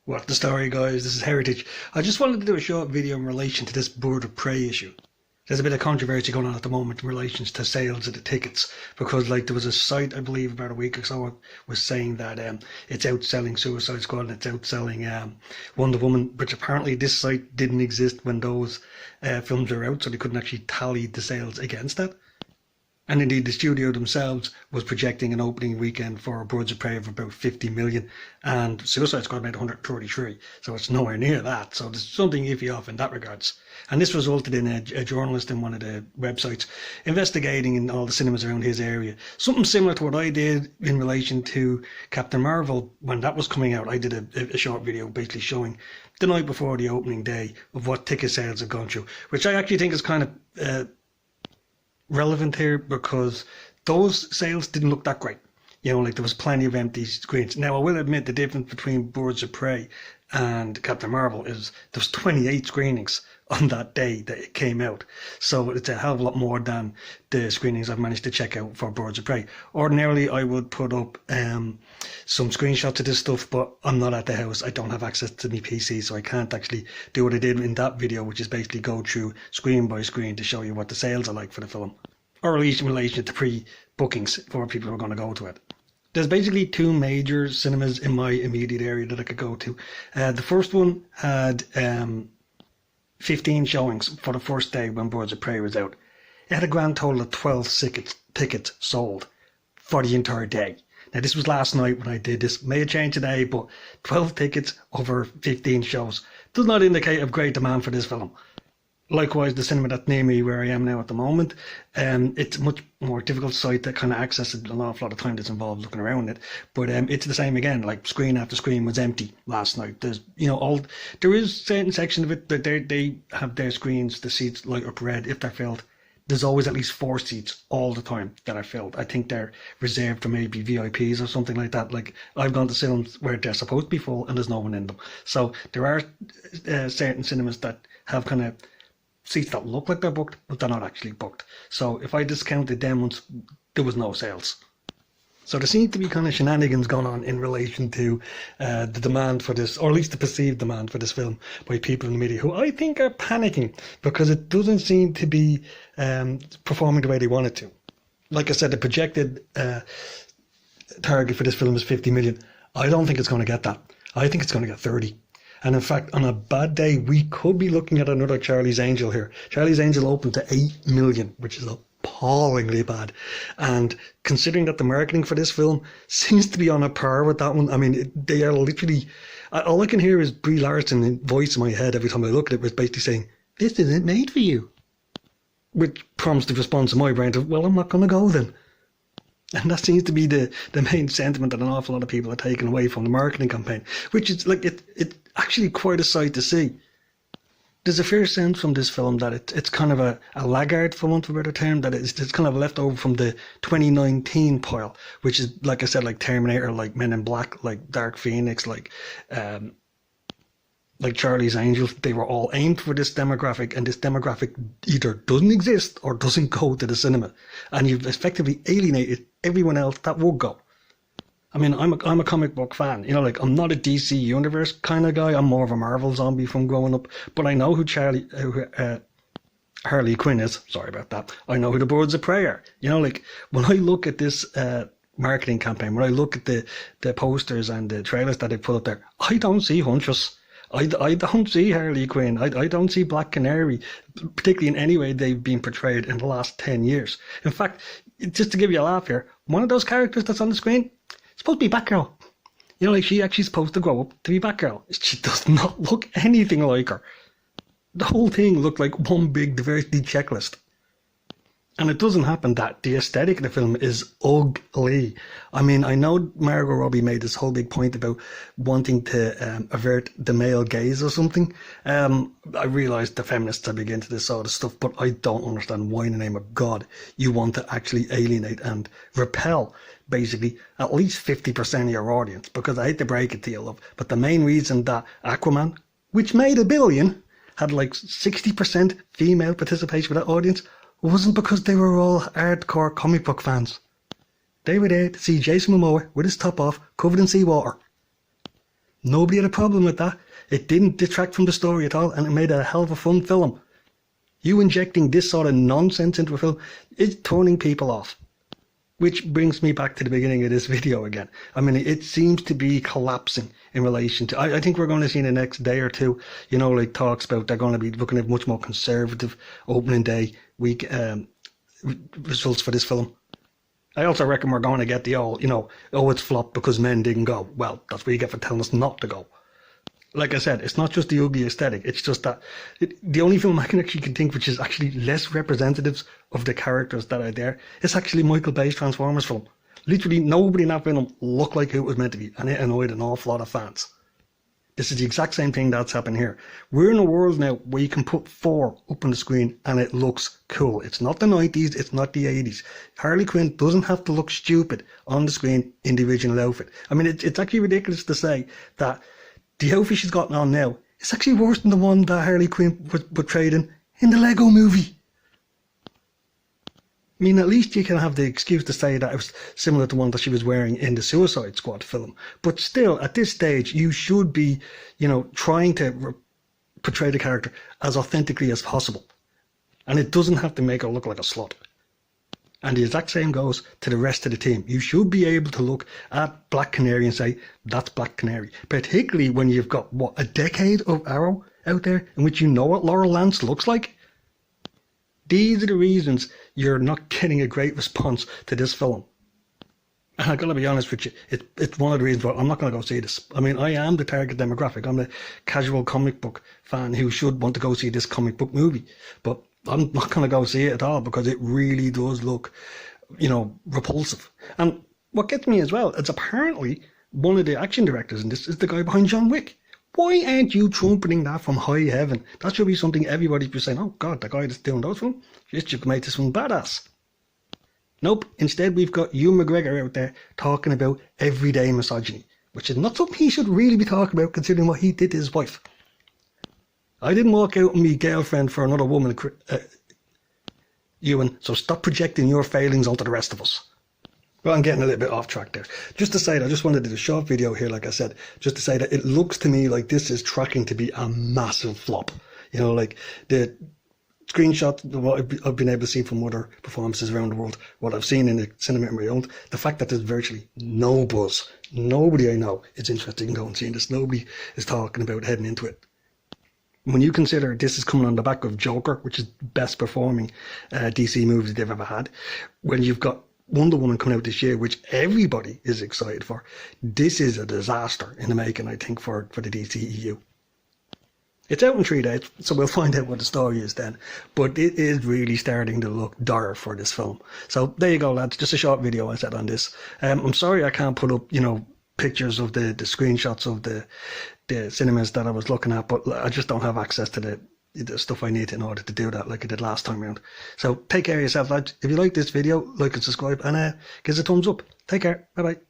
What the story, guys? This is Heritage. I just wanted to do a short video in relation to this bird of prey issue. There's a bit of controversy going on at the moment in relation to sales of the tickets because, like, there was a site, I believe, about a week or so was saying that it's outselling Suicide Squad and it's outselling Wonder Woman, which apparently this site didn't exist when those films were out, so they couldn't actually tally the sales against that. And indeed, the studio themselves was projecting an opening weekend for Birds of Prey of about 50 million, and Suicide Squad made 133, so it's nowhere near that. So there's something iffy off in that regards. And this resulted in a journalist in one of the websites investigating in all the cinemas around his area. Something similar to what I did in relation to Captain Marvel when that was coming out. I did a short video basically showing the night before the opening day of what ticket sales have gone through, which I actually think is kind of relevant here because those sales didn't look that great. You know, like there was plenty of empty screens. Now, I will admit the difference between Birds of Prey and Captain Marvel is there was 28 screenings on that day that it came out. So it's a hell of a lot more than the screenings I've managed to check out for Birds of Prey. Ordinarily, I would put up some screenshots of this stuff, but I'm not at the house. I don't have access to my PC, so I can't actually do what I did in that video, which is basically go through screen by screen to show you what the sales are like for the film, or at least in relation to pre-bookings for people who are going to go to it. There's basically two major cinemas in my immediate area that I could go to. The first one had 15 showings for the first day when Birds of Prey was out. It had a grand total of 12 tickets sold for the entire day. Now, this was last night when I did this. May have changed today, but 12 tickets over 15 shows does not indicate a great demand for this film. Likewise, the cinema that's near me where I am now at the moment, it's a much more difficult site to kind of access it. An awful lot of time that's involved looking around it, but it's the same again. Like screen after screen was empty last night. There's, there is certain sections of it that they have their screens, the seats light up red if they're filled. There's always at least 4 seats all the time that are filled. I think they're reserved for maybe VIPs or something like that. Like I've gone to cinemas where they're supposed to be full and there's no one in them. So there are certain cinemas that have kind of seats that look like they're booked, but they're not actually booked. So if I discounted them once, there was no sales. So there seems to be kind of shenanigans going on in relation to the demand for this, or at least the perceived demand for this film by people in the media who I think are panicking because it doesn't seem to be performing the way they want it to. Like I said, the projected target for this film is 50 million. I don't think it's going to get that. I think it's going to get 30. And in fact, on a bad day, we could be looking at another Charlie's Angel here. Charlie's Angel opened to 8 million, which is appallingly bad. And considering that the marketing for this film seems to be on a par with that one, I mean, they are literally... All I can hear is Brie Larson voice in my head every time I look at it, was basically saying, "This isn't made for you." Which prompts the response in my brain of, well, I'm not going to go then. And that seems to be the main sentiment that an awful lot of people are taking away from the marketing campaign, which is like it's actually quite a sight to see. There's a fair sense from this film that it's kind of a laggard, for want of a better term, that it's kind of left over from the 2019 pile, which is, like I said, like Terminator, like Men in Black, like Dark Phoenix, like Charlie's Angels. They were all aimed for this demographic, and this demographic either doesn't exist or doesn't go to the cinema, and you've effectively alienated everyone else that would go. I mean, I'm a comic book fan, like I'm not a DC Universe kind of guy. I'm more of a Marvel zombie from growing up, but I know who Harley Quinn is. Sorry about that. I know who the Birds of Prey are. Like when I look at this marketing campaign, when I look at the posters and the trailers that they put up there, I don't see Huntress. I don't see Harley Quinn. I don't see Black Canary, particularly in any way they've been portrayed in the last 10 years. In fact, just to give you a laugh here, one of those characters that's on the screen, it's supposed to be Batgirl. Like she actually supposed to grow up to be Batgirl. She does not look anything like her. The whole thing looked like one big diversity checklist. And it doesn't happen that the aesthetic of the film is ugly. I mean, I know Margot Robbie made this whole big point about wanting to avert the male gaze or something. I realise the feminists are big into this sort of stuff, but I don't understand why in the name of God you want to actually alienate and repel basically at least 50% of your audience. Because I hate to break it to you, love, but the main reason that Aquaman, which made $1 billion, had like 60% female participation with that audience, wasn't because they were all hardcore comic book fans. They were there to see Jason Momoa with his top off, covered in seawater. Nobody had a problem with that. It didn't detract from the story at all, and it made a hell of a fun film. You injecting this sort of nonsense into a film is turning people off. Which brings me back to the beginning of this video again. I mean, it seems to be collapsing in relation to... I think we're going to see in the next day or two, like talks about they're going to be looking at much more conservative opening day week results for this film. I also reckon we're going to get the old, it's flopped because men didn't go. Well, that's what you get for telling us not to go. Like I said, it's not just the ugly aesthetic. It's just that the only film I can think which is actually less representative of the characters that are there is actually Michael Bay's Transformers film. Literally nobody in that film looked like who it was meant to be, and it annoyed an awful lot of fans. This is the exact same thing that's happened here. We're in a world now where you can put 4 up on the screen and it looks cool. It's not the 90s, it's not the 80s. Harley Quinn doesn't have to look stupid on the screen in the original outfit. I mean, it's actually ridiculous to say that the outfit she's got on now is actually worse than the one that Harley Quinn was portrayed in the Lego movie. I mean, at least you can have the excuse to say that it was similar to one that she was wearing in the Suicide Squad film. But still, at this stage, you should be, trying to portray the character as authentically as possible. And it doesn't have to make her look like a slut. And the exact same goes to the rest of the team. You should be able to look at Black Canary and say, that's Black Canary. Particularly when you've got, a decade of Arrow out there in which you know what Laurel Lance looks like? These are the reasons you're not getting a great response to this film. And I've got to be honest with you, it's one of the reasons why I'm not going to go see this. I mean, I am the target demographic. I'm the casual comic book fan who should want to go see this comic book movie. But I'm not going to go see it at all because it really does look, repulsive. And what gets me as well is apparently one of the action directors in this is the guy behind John Wick. Why aren't you trumpeting that from high heaven? That should be something everybody should be saying, oh God, the guy that's doing those films, just make this one badass. Nope, instead we've got Ewan McGregor out there talking about everyday misogyny, which is not something he should really be talking about considering what he did to his wife. I didn't walk out with my girlfriend for another woman, Ewan, so stop projecting your failings onto the rest of us. Well, I'm getting a little bit off track there. Just to say that I just wanted to do a short video here, like I said, just to say that it looks to me like this is tracking to be a massive flop. Like the screenshot, what I've been able to see from other performances around the world, what I've seen in the cinema in my own, the fact that there's virtually no buzz. Nobody I know is interested in going and seeing this. Nobody is talking about heading into it. When you consider this is coming on the back of Joker, which is the best performing DC movie they've ever had, when you've got Wonder Woman coming out this year, which everybody is excited for, this is a disaster in the making, I think, for the DCEU. It's out in 3 days, so we'll find out what the story is then. But it is really starting to look dire for this film. So there you go, lads. Just a short video I said on this. I'm sorry I can't put up, pictures of the screenshots of the cinemas that I was looking at, but I just don't have access to the stuff I need in order to do that like I did last time around. So take care of yourself, lads. If you like this video, like and subscribe, and give us a thumbs up. Take care. Bye bye.